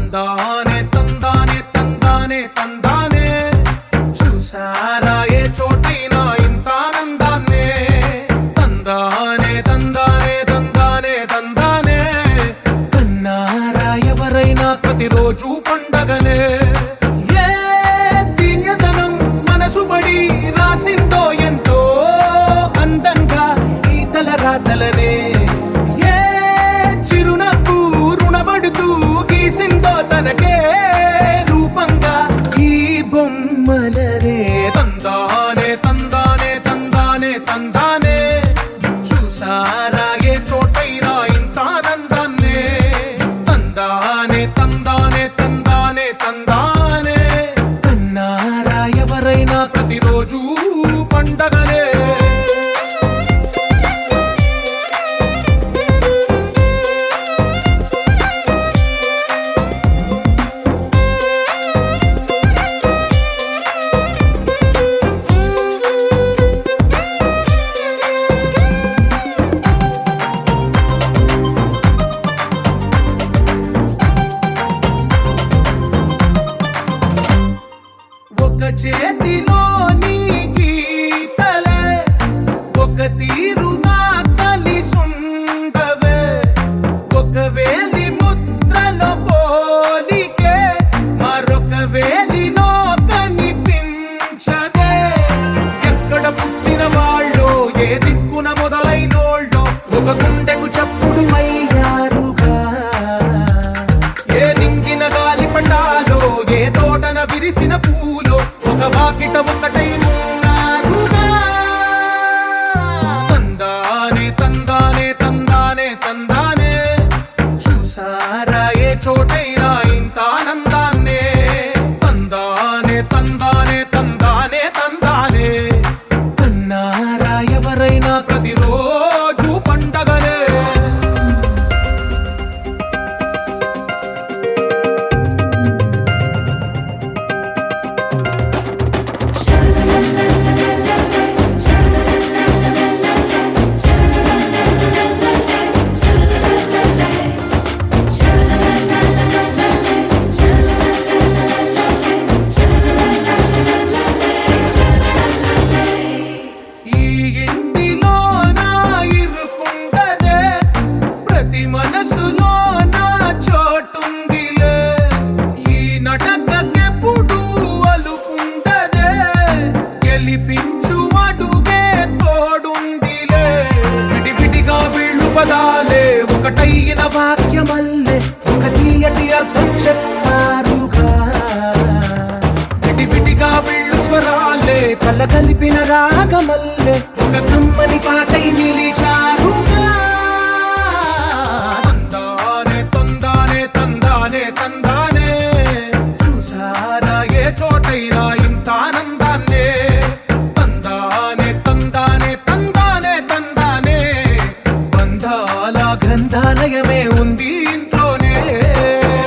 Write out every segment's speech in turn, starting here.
తందానే తందానే తందానే తందానే చూసారా ఏ చోటైనా ఇంత ఆనందాన్నే తందానే తందానే తందానే తందానే కన్నారా ఎవరైనా ప్రతిరోజు పండగనే ఏ తీయదనం మనసు పడి రాసిందో ఎంతో అందంగా ఈ తలరాతలనే ఏ చిరునవ్వు రుణపడుతూ గీసిందో తనకే రూపంగా ఈ బొమ్మలనే తందానే తందానే తందానే తందానే చూసారా ఏ చోటైనా ఇంత ఆనందాన్నే తందానే తందానే తందానే తందానే కన్నారా ఎవరైనా ప్రతిరోజు పండగనే ఒక చేతిలో నీ గీతలే ఒక తీరుగా కలిసుండవే ఒక వేలి ముద్రలో పోలికే మరొక వేలిలో కనిపించదే ఎక్కడ పుట్టిన వాళ్ళో ఏ దిక్కున మొదలైనోళ్ళో ఒక గుండెకు చప్పుడు అయ్యారుగా ఏ నింగిన గాలి పటాలో ఏ తోటన విరిసిన పూలో ఒక వాకిట ఒకటై ఉన్నారుగా తందానే తందానే తందానే తందానే చూసారా ఏ చోటైనా ఇంత ఆనందాన్నే తందానే తందానే తందానే తందానే కన్నారా ఎవరైనా ప్రతిరోజు పండగనే ఈ ఇంటిలో నా ఇరుకుండదే ప్రతి మనసులో నా చోటుందిలే ఈ నటకెప్పుడు అలుకుండదే గెలిపించు అడుగే తోడుందిలే విడివిడిగా వీళ్ళు పదాలే ఒకటైన వాక్యమల్లే ఒక తీయటి అర్థం చెప్పారుగా విడివిడిగా వీళ్ళు స్వరాలే కల కలిపిన రాగమల్లే ఒక కమ్మని పాటై నిలిచారుగా తందానే తందానే తందానే తందానే చూసారా ఏ చోటైనా ఇంత ఆనందాన్నే తందానే తందానే తందానే తందానే బంధాల గ్రంథాలయమే ఉంది ఇంట్లోనే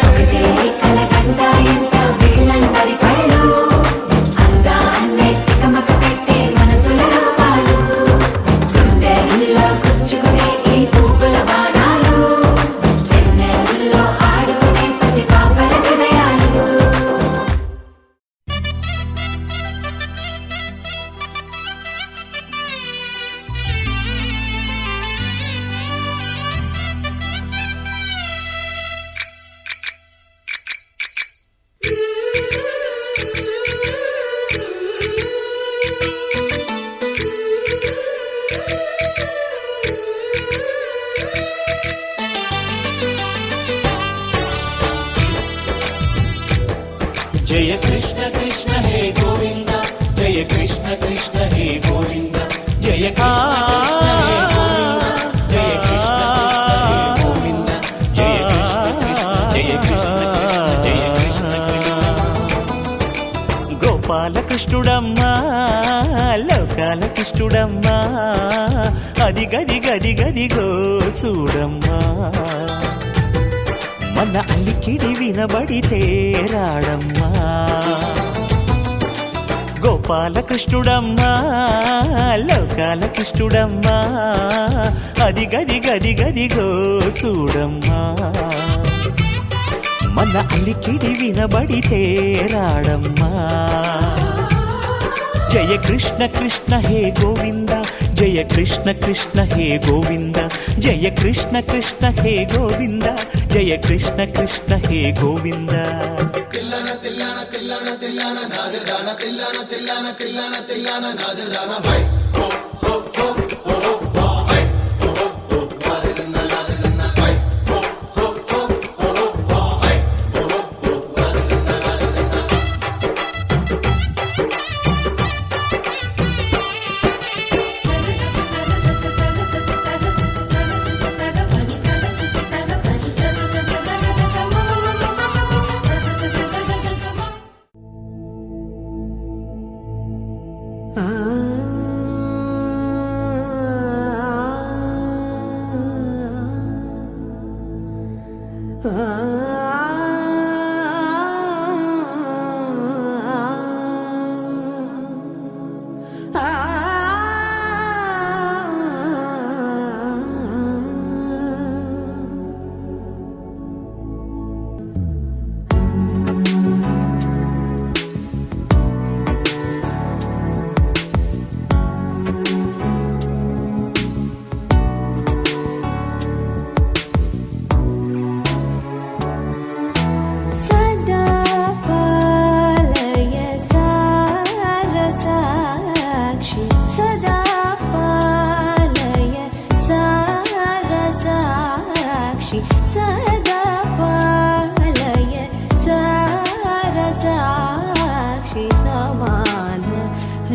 ఒకటే కలగంట ఎంత వీళ్ళందరి కళ్ళు అందాన్నే తికమక పెట్టే మనసుల రూపాలు గుండెల్లో గుచ్చుకునే ఈ పువ్వుల బాణాలు వెన్నెల్లో ఆడుకునే పసిపాపల హృదయాలు जय कृष्ण कृष्ण हे गोविंद जय कृष्ण कृष्ण हे गोविंद जय कृष्ण कृष्ण हे गोविंद जय कृष्ण कृष्ण हे गोविंद जय कृष्ण कृष्ण जय कृष्ण कृष्ण గోపాల కృష్ణుడమ్మా లోకాల కృష్ణుడమ్మా అది గది గది గదిగో చూడమ్మా మన అలికిడి వినబడితే రాడమ్మా గోపాల కృష్ణుడమ్మా లోకాల కృష్ణుడమ్మా అది గది గది గదిగో చూడమ్మా మన అలికిడి వినబడితే రాడమ్మా. జయ కృష్ణ కృష్ణ హే గోవింద, జయ కృష్ణ కృష్ణ హే గోవింద, జయ కృష్ణ కృష్ణ హే గోవింద, జయ కృష్ణ కృష్ణ హే గోవింద. తిల్లన తిల్లన తిల్లన తిల్లన నాదిర్దాన తిల్లన తిల్లన తిల్లన తిల్లన నాదిర్దాన హై హో హో హో హో హో హై హో హో నాదిర్దాన నాదిర్దాన హై హో హో హో హో హై హో హో నాదిర్దాన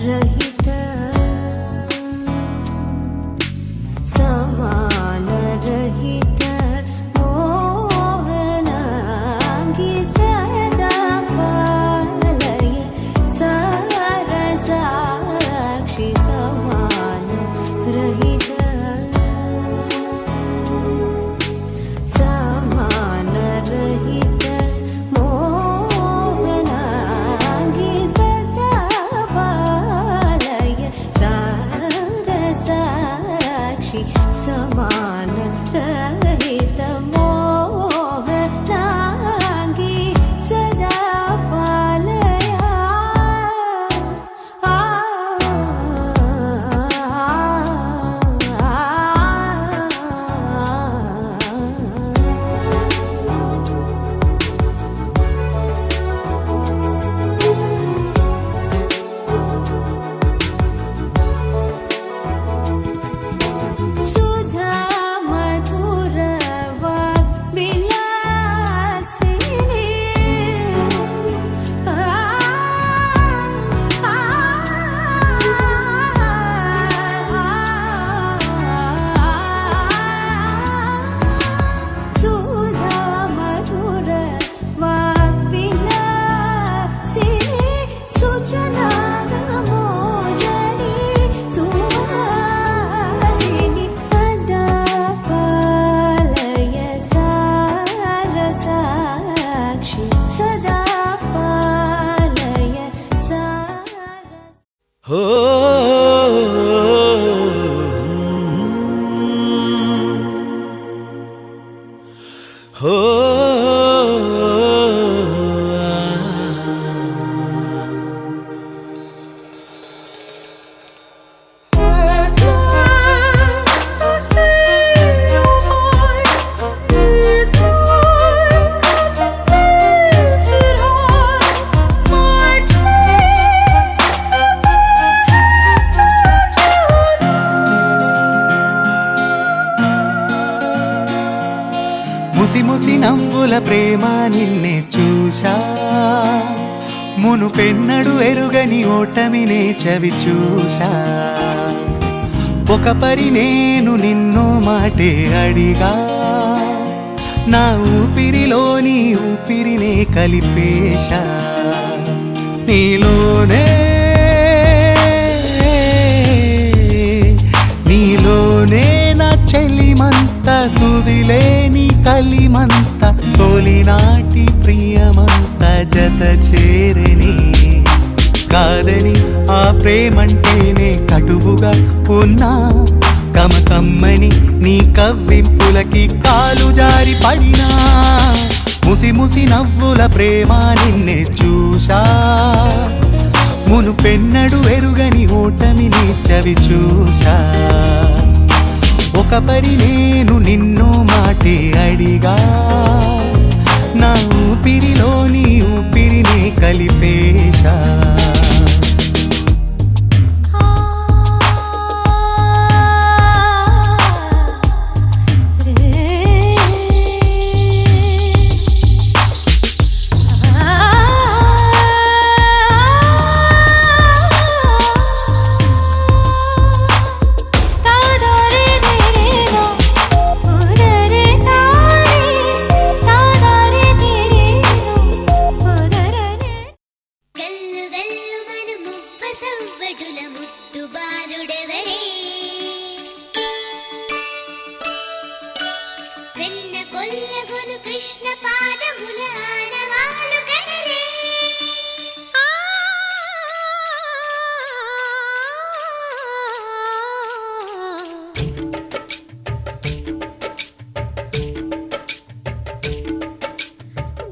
रहित समान रहित मोहनांगी सदा पालय सारसाक्षी समान रहित समान रहित मोहनांगी सदा पालय सारसाक्षी समान रहित मोहनांगी सदा पालया सुधा मधुर वाग्विलासिनी सुधा मधुर वाग्विलासिनी सूचना मोजनी सुहासिनी पदा पालय सारसाक्षी सदा पालय सारसाक्षी हो हो ముసి ముసి నవ్వుల ప్రేమ నిన్నే చూశా, మునుపెన్నడు ఎరుగని ఓటమినే చవి చూశా. ఒక పరి నేను నిన్నో మాటే అడిగా, నా ఊపిరిలోని ఊపిరినే కలిపేశా. నీలోనే నీలోనే నా చెలిమంత తుదిలేని కలిమంత తొలినాటి ప్రియమంత జత చేరని కాదని ఆ ప్రేమంటేనే కటువుగా ఉన్నా కమ్మని నీ కవ్వింపులకి కాలు జారి పడినా ముసి ముసి నవ్వుల ప్రేమ నిన్నే చూశా, మునుపెన్నడు ఎరుగని ఓటమిని చవి చూశా. ఒక పరి నేను నిన్నో మాటే అడిగా, నా ఊపిరిలో నీ ఊపిరిని కలిపేశా. సవ్వడుల ముత్తు బాలుడెవరే వెన్న కొల్లగొను కృష్ణ పాదముల ఆనవాలు గనరే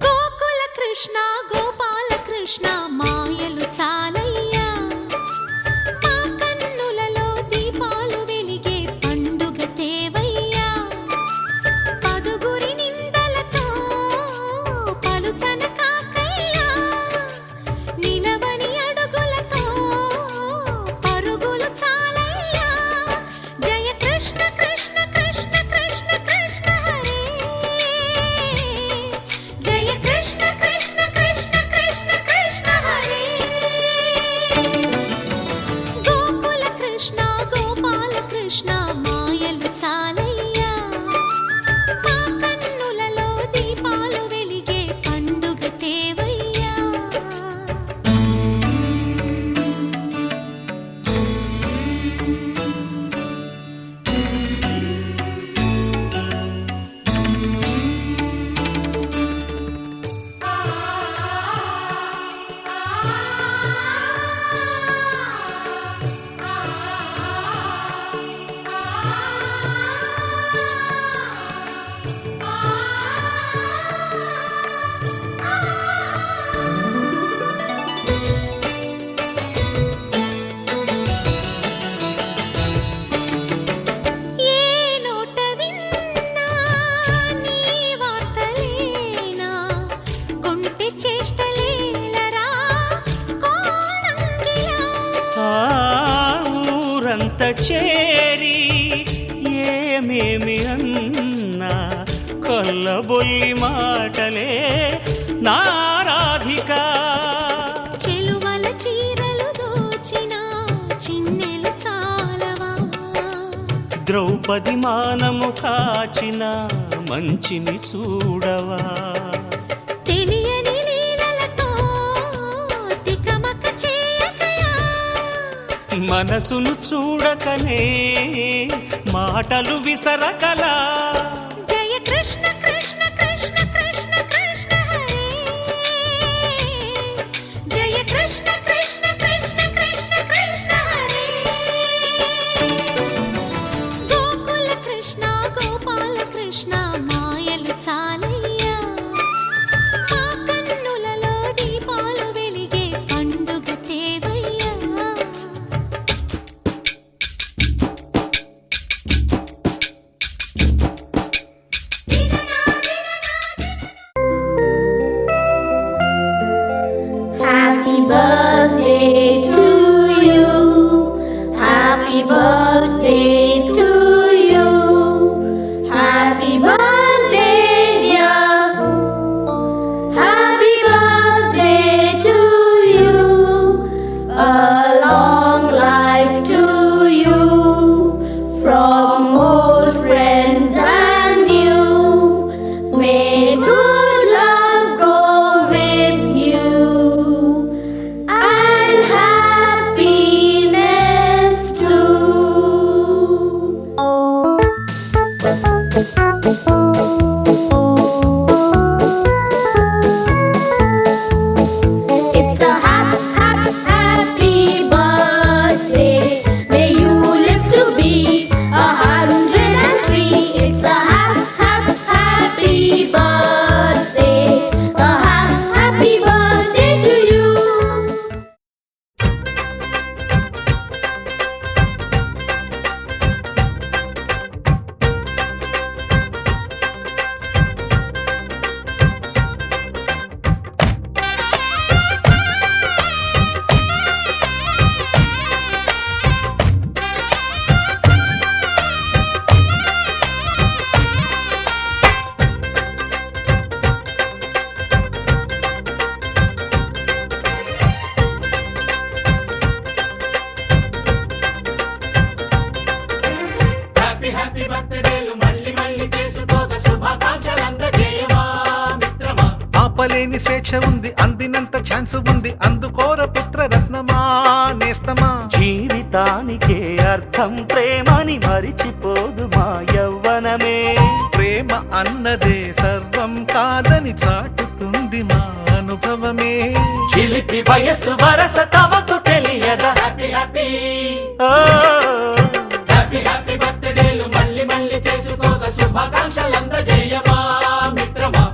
గోకుల కృష్ణ గోపాల కృష్ణ మాయలు చాలయ్యా, మా కన్నులలో దీపాలు వెలిగే పండుగ తేవయ్యా. పదుగురి నిందలతో పలుచన కాకయ్యా, నిలవని అడుగులతో పరుగులు చాలయ్యా. జయ కృష్ణ కృష్ణ కృష్ణ కృష్ణ కృష్ణ హరే, జయ కృష్ణ కృష్ణ కృష్ణ కృష్ణ కృష్ణ హరే. గోకుల కృష్ణ గోపాల కృష్ణ మాయలు చాలయ్యా, మా కన్నులలో దీపాలు వెలిగే పండుగ తేవయ్యా. ఏ నోట విన్నా నీ వార్తలేనా, కొంటె చేష్టలేలరా కోణంగిలా. ఆ ఊరంత చేరి ఏమేమి అన్నా కొల్లబొల్లి మాటలే నారాధిక. చెలువల చీరలు దోచిన చిన్నెలు చాలవా, ద్రౌపది మానము కాచిన మంచిని చూడవా. తెలియని లీలలతో తికమక చేయకయా. మనసును చూడకనే మాటలు విసరకలా. జయ కృష్ణ కృష్ణ కృష్ణ కృష్ణ కృష్ణ హరే, జయ కృష్ణ కృష్ణ కృష్ణ కృష్ణ కృష్ణ హరే. గోకుల కృష్ణ గోపాల కృష్ణ మాయలు చాలయ్యా, మా కన్నులలో దీపాలు వెలిగే పండుగ తేవయ్యా. Happy birthday to you. Happy birthday to you. Happy birthday, dear. Happy birthday to you. A long life to you. From old friends and new. May good luck go with you. And happiness too. ఆపలేని స్వేచ్ఛ ఉంది, అందినంత chance ఉంది, అందుకోర పుత్ర రత్నమా నేస్తమా. జీవితానికే అర్థం ప్రేమని మరిచిపోదు మా యవ్వనమే. ప్రేమ అన్నదే సర్వం కాదని చాటుతుంది మా అనుభవమే. చిలిపి వయసు వరస తమకు తెలియదా. హ్యాపీ హ్యాపీ హ్యాపీ హ్యాపీ బర్త్డేలు మళ్ళీ మళ్ళీ చేసుకోగా శుభాకాంక్షలందజేయమా మిత్రమా.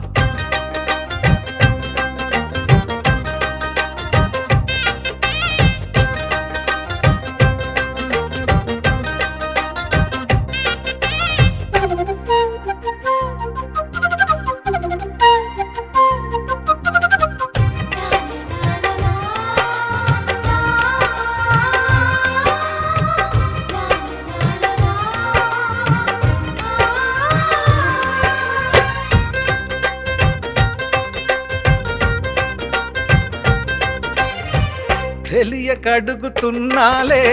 తెలియకడుగుతున్నాలే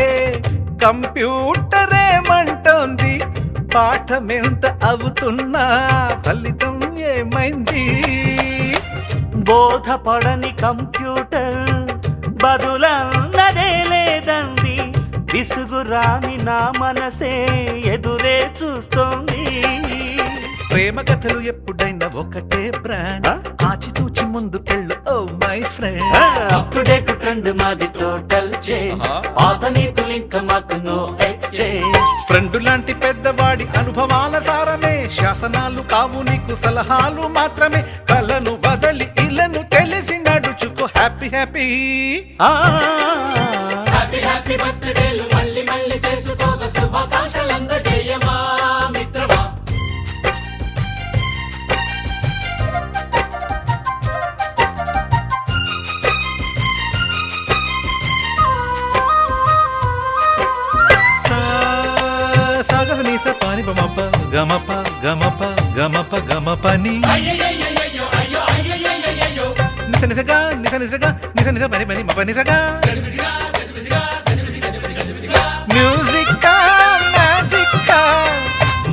కంప్యూటర్ ఏమంటోంది, పాఠమెంత అవుతున్నా ఫలితం ఏమైంది. బోధపడని కంప్యూటర్ బదులన్నదే లేదంది, విసుగురాని నా మనసే ఎదురే చూస్తోంది. ప్రేమ కథలు ఎప్పుడైనా ఒకటే బ్రాండ్, ఆచితూచి ముందుకెళ్ళు oh my friend. Up to date trend మాది టోటల్ చేంజ్, పాత నీతులు ఇంకా మాకు నో ఎక్స్చేంజ్. ఫ్రెండ్ లాంటి పెద్దవాడి అనుభవాల సారమే, శాసనాలు కావు నీకు సలహాలు మాత్రమే. కలను బదలి ఇలను తెలిసి నడుచుకో హ్యాపీ హ్యాపీ. హ్యాపీ హ్యాపీ బర్త్డేలు మళ్ళీ మళ్ళీ చేసుకోగా శుభాకాంక్షలందజేయమా మిత్రమా. పాని బమప గమప గమప గమప గమపని నిస నిసగా నిస నిసగా నిస నిస పని పని మప నిసగా. మ్యూజిక్ మ్యాజిక్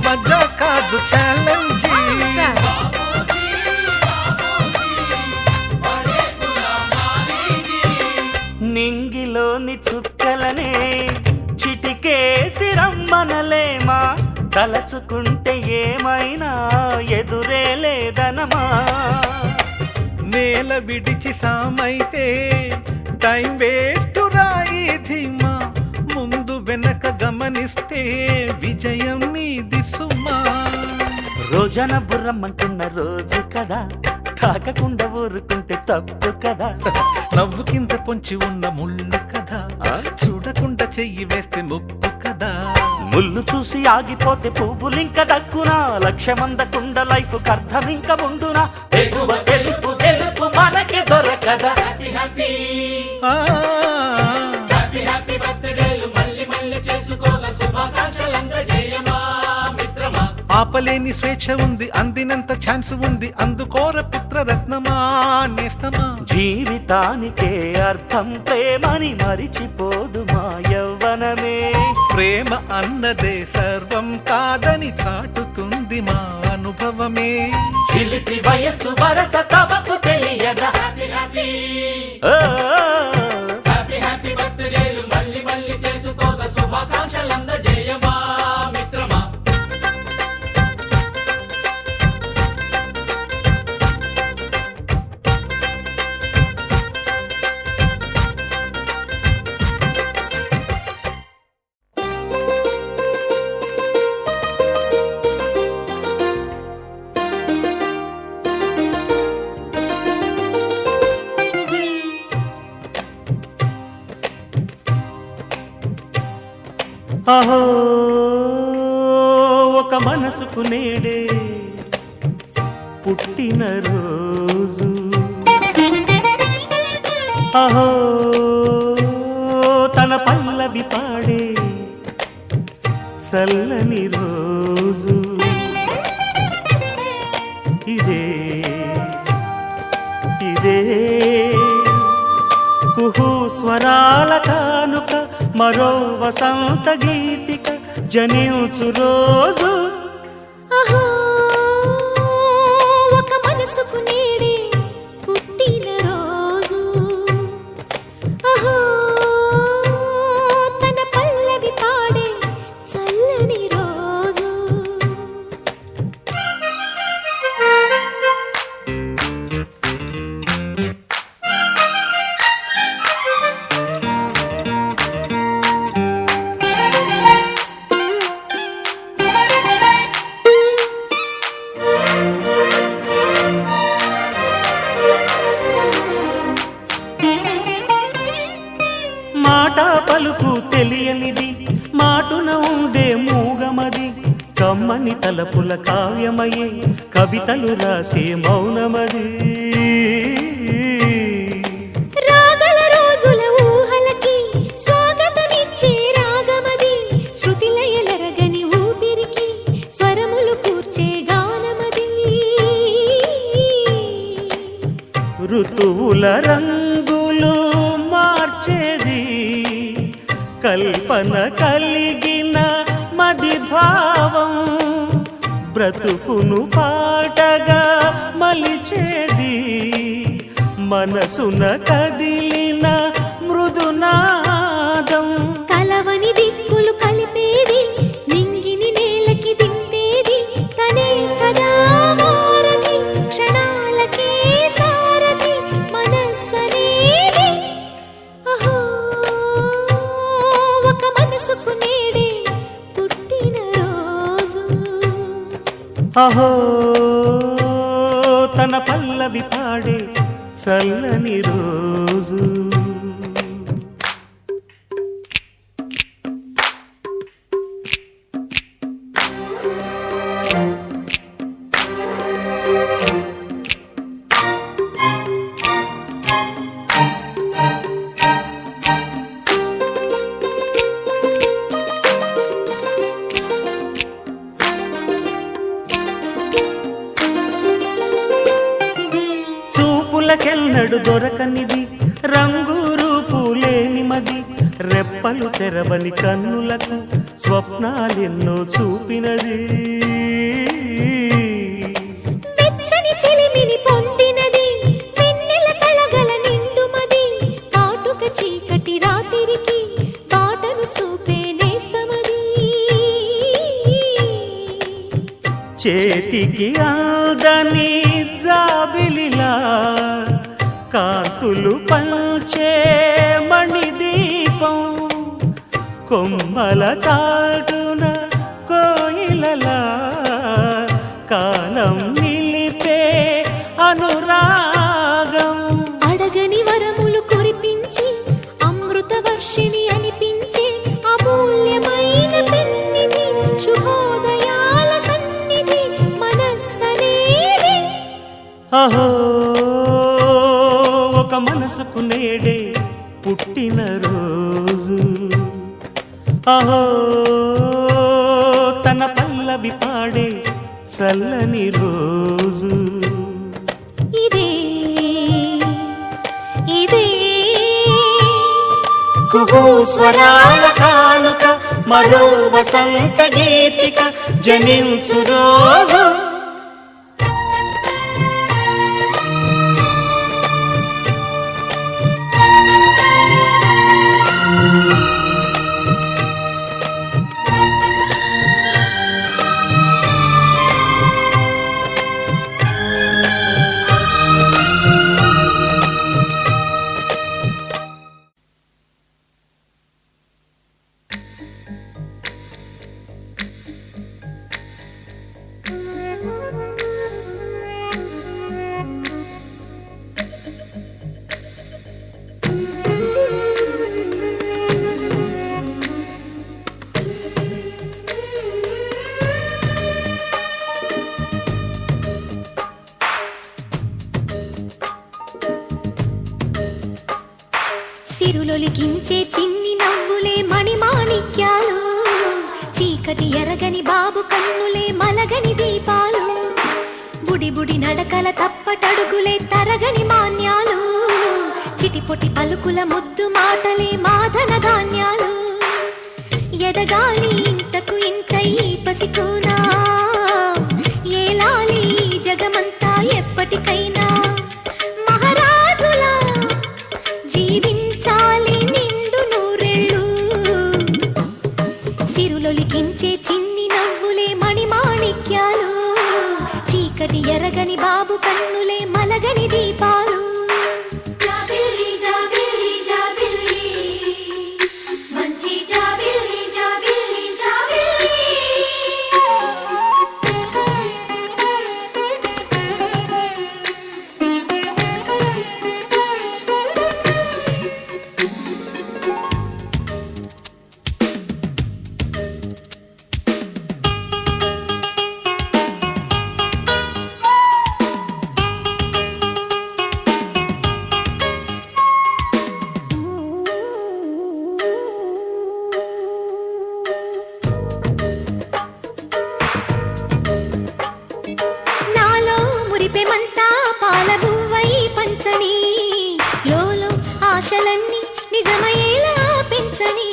మజా కాదు ఛాలెంజ్. నింగిలోని చుక్కలనే చిటికేసి రమ్మనలేమా, తలచుకుంటే ఏమైనా ఎదురే లేదనమా. నేల విడిచి సామైతే టైం వేస్ట్ రాయి ధీమా, ముందు వెనక గమనిస్తే విజయం నీది సుమా. రోజన బుర్రమ్మంటున్న రోజు కదా, తాకకుండా ఊరుకుంటే తప్పు కదా. నవ్వు కింద పొంచి ఉన్న ముళ్ళు కదా, చూడకుండా చెయ్యి వేస్తే ముప్పు కదా. ముళ్ళు చూసి ఆగిపోతే పువ్వులింక దక్కునా, లక్ష్యమందకుండ లైఫ్ అర్థం ఇంక ఉండునా. ఎగువ గెలుపు గెలుపు మనకి దొరకదా. హ్యాపీ హ్యాపీ హ్యాపీ హ్యాపీ బర్త్డేలు మళ్ళీ మళ్ళీ చేసుకోగా శుభాకాంక్షలందజేయమా మిత్రమా. ఆపలేని స్వేచ్ఛ ఉంది, అందినంత ఛాన్స్ ఉంది, అందుకోర పుత్ర రత్నమా నేస్తమా. జీవితానికే అర్థం ప్రేమని మరిచిపోదు మా యవ్వనమే. ప్రేమ అన్నదే సర్వం కాదని చాటుతుంది మా అనుభవమే. చిలిపి వయసు వరస తమకు తెలియదా. హ్యాపీ హ్యాపీ హ్యాపీ హ్యాపీ బర్త్డేలు మళ్ళీ మళ్ళీ చేసుకోగా శుభాకాంక్షలందజేయమా మిత్రమా. అహో ఒక మనసుకు నేడే పుట్టిన రోజు, అహో తన పల్లవి పాడే చల్లని రోజు. ఇదే ఇదే కుహు స్వరాల కానుక, మరో వసంత గీతిక జనించు రోజు. అహో ఒక మనసుకు నేడే తలపుల కావ్యమయే కవితలు రాసే మౌనమది. రాగల రోజుల ఊహలకి స్వాగతమిచ్చే రాగమది. శృతిలయలరగని ఊపిరికి స్వరములు కూర్చే గానమది. ఋతువుల రంగులు మార్చేది కల్పన కలిగిన మది భావం. బ్రతుకును పాటగా మలిచేది మనసున కదిలిన మృదునాదం. కలవని దిక్కులు కలిపేది నింగిని నేలకి దింపేది తనే కదా వారధి. క్షణాలకే సారథి మనస్సనేది. అహో ఒక మనసుకు నేడే పుట్టిన రోజు. అహో తన పల్లవి పాడే చల్లని రోజు. చూపులకెన్నడు దొరకనిది రంగు రూపు లేని మది. రెప్పలు తెరవని కన్నులకు స్వప్నాలెన్నో చూపినది. వెచ్చని చెలిమిని పొందినది వెన్నెల కళగల నిండుమది. కాటుక చీకటి రాత్రికి బాటను చూపే నేస్తమది. చేతికి ఆదని జాబిలిలా కాంతులు పంచే మణిదీపం. కొమ్మల చాటున కోయిలలా కాలం నిలిపే అనురాగం. అడగని వరములు కురిపించి అమృత వర్షిణి అనిపించే అమూల్యమైన పెన్నిధి. శుభోదయాల సన్నిధి మనస్సనేది. అహో ఒక మనసుకు నేడే పుట్టిన రోజు. అహో తన పల్లవి పాడే చల్లని రోజు. ఇదే ఇదే కుహూ స్వరాల కానుక మరో వసంత గీతిక జనించు రోజు. సిరులొలికించే చిన్ని నవ్వులే మణిమాణిక్యాలు. చీకటి ఎరగని బాబు కన్నులే మలగని దీపాలు. బుడి బుడి నడకల తప్పటడుగులే తరగని మాన్యాలు. చిటిపొటి పలుకుల ముద్దు మాటలే మాధన ధాన్యాలు. ఎదగాలి ఇంతకు ఇంత ఈ పసికోనా ఏలాలి జగమంతా ఎప్పటికైనా. మహారాజులా జీవించాలి నిండు నూరెళ్ళు. సిరులొలికించే చిన్ని నవ్వులే మణిమాణిక్యాలు. చీకటి ఎరగని బాబు కన్నులే మలగని దీపాలు. జాబిల్లి జాబిల్లి జాబిల్లి మంచి జాబిల్లి జాబిల్లి జాబిల్లి. మురిపెమంతా పాలబువ్వై పంచని లోలో ఆశలన్నీ నిజమయ్యేలా పెంచని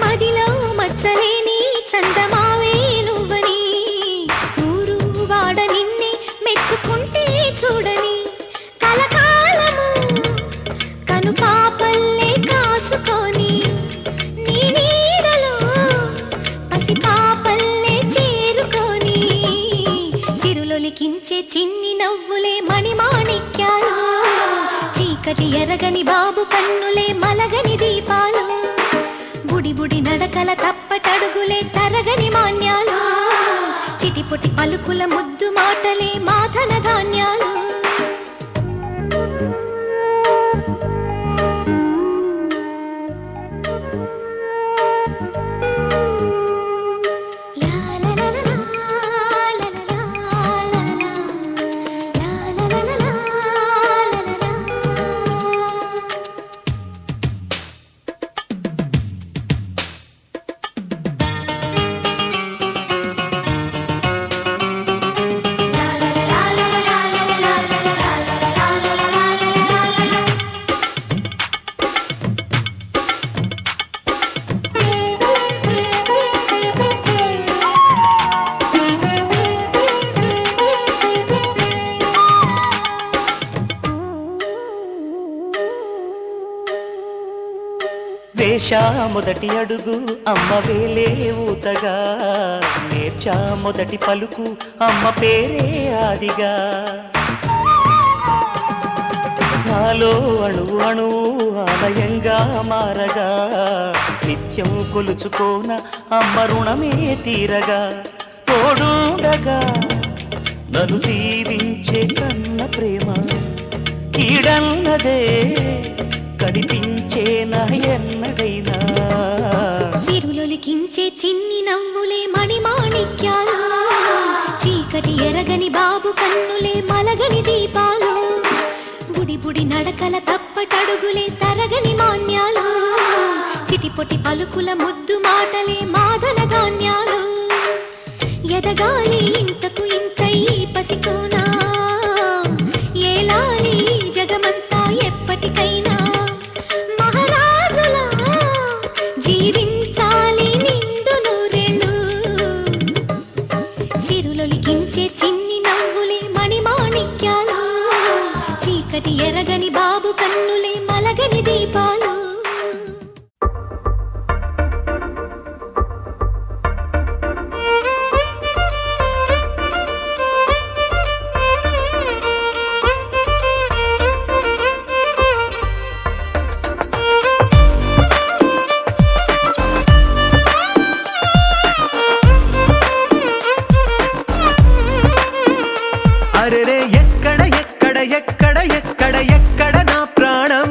మదిలో మచ్చలేని చందమావే నువ్వని ఊరు వాడ నిన్నే మెచ్చుకుంటే చూడని కలకాలము కను పాపల్లే కాసుకొని నీ నీడలో పసి పాపల్లే చేరుకొని సిరులొలికించే చిన్ని నవ్వులే మణిమాణిక్యాలు చీకటి ఎరగని బాబు కన్నులే మలగని దీపాలు బుడి బుడి నడకల తప్పటడుగులే తరగని మాన్యాలు చిటిపొటి పలుకుల ముద్దు మాటలే మాధన ధాన్యాలు వేశా మొదటి అడుగు అమ్మ వేలే ఊతగా నేర్చా మొదటి పలుకు అమ్మ పేరే ఆదిగా నాలో అణువు అణువు ఆలయంగా మారగా నిత్యం కొలుచుకోన అమ్మ రుణమే తీరగా తోడుండగా నన్ను దీవించే కన్న ప్రేమ కీడన్నదే కనిపించే నా ఎన్నడైనా సిరులొలికించే చిన్ని నవ్వులే మణిమాణిక్యాలు చీకటి ఎరగని బాబు కన్నులే మలగని దీపాలు బుడి బుడి నడకల తప్పటడుగులే తరగని మాన్యాలు చిటిపొటి పలుకుల ముద్దు మాటలే మాధన ధాన్యాలు ఎదగాలి ఇంతకు ఇంతై పసికోనా ఏలాలి జగమంతా ఎప్పటికైనా మహారాజులా జీవించాలి నిండు నూరేళ్ళు సిరులొలికించే చిన్ని నవ్వులే మణిమాణిక్యాలు చీకటి ఎరగని బాబు కన్నులే మలగని దీపాలు అరెరే ఎక్కడ ఎక్కడ ఎక్కడ ఎక్కడ ఎక్కడ నా ప్రాణం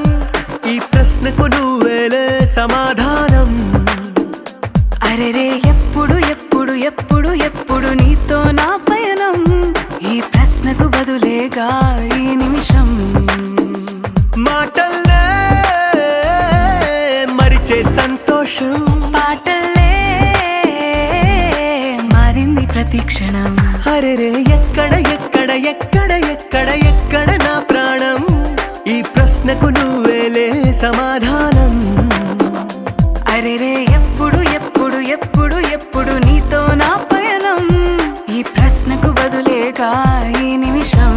ఈ ప్రశ్నకు నువ్వేలే సమాధానం అరెరే ఎప్పుడు ఎప్పుడు ఎప్పుడు ఎప్పుడు నీతో నా పయనం ఈ ప్రశ్నకు బదులేగా ఈ నిమిషం మాటల్లే మరిచే సంతోషం పాటల్లే మారింది ప్రతి క్షణం అరెరే ఎక్కడ ఎక్కడ ఎక్కడ ఎక్కడ ఎక్కడ నా ప్రాణం ఈ ప్రశ్నకు నువ్వేలే సమాధానం అరెరే ఎప్పుడు ఎప్పుడు ఎప్పుడు ఎప్పుడు నీతో నా పయనం ఈ ప్రశ్నకు బదులేగా ఈ నిమిషం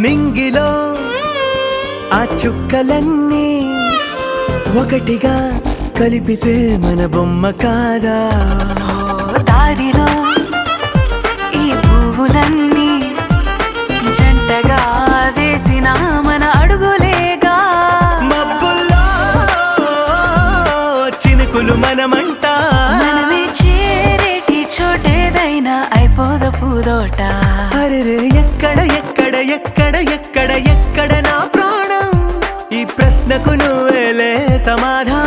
మింగిలో ఆ చుక్కలన్నీ ఒకటిగా కలిపితే మన బొమ్మ కాదా దారిలో ఈ పువ్వులన్నీ జంటగా వేసిన మన అడుగులేగా మబ్బుల్లో చినుకులు మనమంట మనమే చేరేటి చోటేదైనా అయిపోద పూదోట. అరెరే ఎక్కడ ఎక్కడ ఎక్కడ ఎక్కడ ఎక్కడ నా ప్రాణం, ఈ ప్రశ్నకు నువ్వేలే సమాధానం.